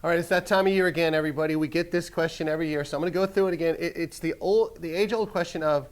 All right, it's that time of year again, everybody. We get this question every year, so I'm going to go through it again. It's the age-old question of,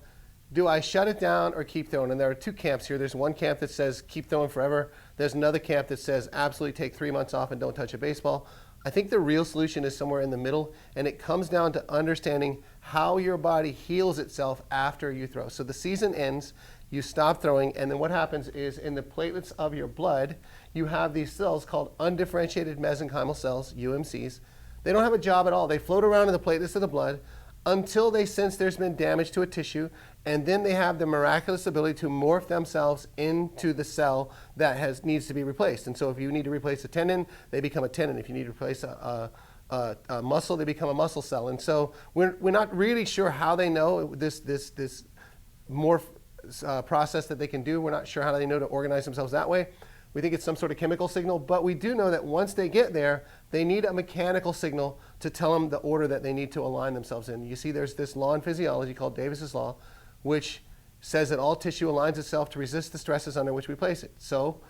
do I shut it down or keep throwing? And there are two camps here. There's one camp that says keep throwing forever. There's another camp that says absolutely take 3 months off and don't touch a baseball. I think the real solution is somewhere in the middle, and it comes down to understanding how your body heals itself after you throw. So the season ends, you stop throwing, and then what happens is in the platelets of your blood, you have these cells called undifferentiated mesenchymal cells, UMCs. They don't have a job at all. They float around in the platelets of the blood until they sense there's been damage to a tissue, and then they have the miraculous ability to morph themselves into the cell that needs to be replaced. And so if you need to replace a tendon, they become a tendon. If you need to replace a muscle, they become a muscle cell. And so we're not really sure how they know this morph process that they can do. We're not sure how they know to organize themselves that way. We think it's some sort of chemical signal, but we do know that once they get there, they need a mechanical signal to tell them the order that they need to align themselves in. You see, there's this law in physiology called Davis's law, which says that all tissue aligns itself to resist the stresses under which we place it. So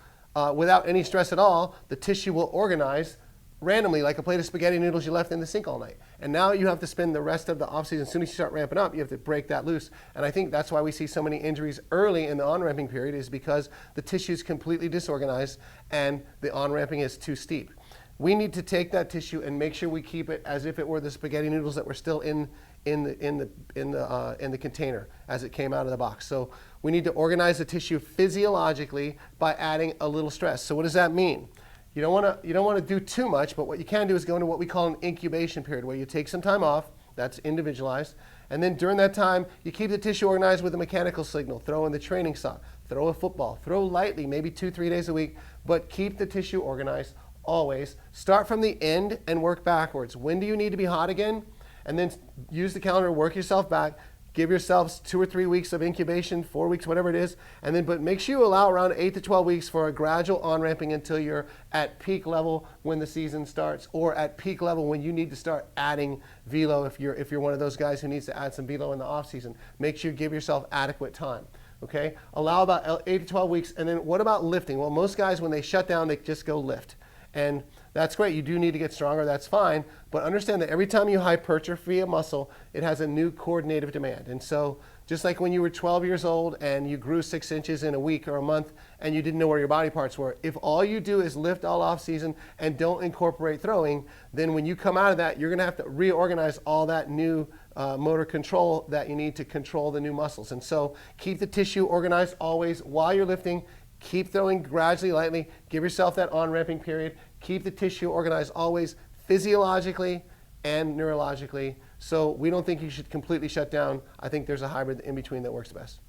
without any stress at all, the tissue will organize randomly like a plate of spaghetti noodles you left in the sink all night. And now you have to spend the rest of the offseason, as soon as you start ramping up, you have to break that loose. And I think that's why we see so many injuries early in the on-ramping period, is because the tissue is completely disorganized and the on-ramping is too steep. We need to take that tissue and make sure we keep it as if it were the spaghetti noodles that were still in the container as it came out of the box. So we need to organize the tissue physiologically by adding a little stress. So what does that mean? You don't want to do too much, but what you can do is go into what we call an incubation period, where you take some time off. That's individualized. And then during that time, you keep the tissue organized with a mechanical signal. Throw in the training sock, throw a football, throw lightly, maybe 2-3 days a week, but keep the tissue organized always. Start from the end and work backwards. When do you need to be hot again? And then use the calendar, work yourself back. Give yourselves 2 or 3 weeks of incubation, 4 weeks, whatever it is, and then but make sure you allow around 8 to 12 weeks for a gradual on-ramping until you're at peak level when the season starts, or at peak level when you need to start adding velo if you're one of those guys who needs to add some velo in the off season. Make sure you give yourself adequate time. Okay? Allow about 8 to 12 weeks, and then what about lifting? Well, most guys when they shut down, they just go lift. And that's great. You do need to get stronger. That's fine. But understand that every time you hypertrophy a muscle, it has a new coordinative demand. And so just like when you were 12 years old and you grew 6 inches in a week or a month and you didn't know where your body parts were, if all you do is lift all off season and don't incorporate throwing, then when you come out of that, you're going to have to reorganize all that new motor control that you need to control the new muscles. And so keep the tissue organized always while you're lifting. Keep throwing gradually, lightly. Give yourself that on-ramping period. Keep the tissue organized always, physiologically and neurologically. So we don't think you should completely shut down. I think there's a hybrid in between that works best.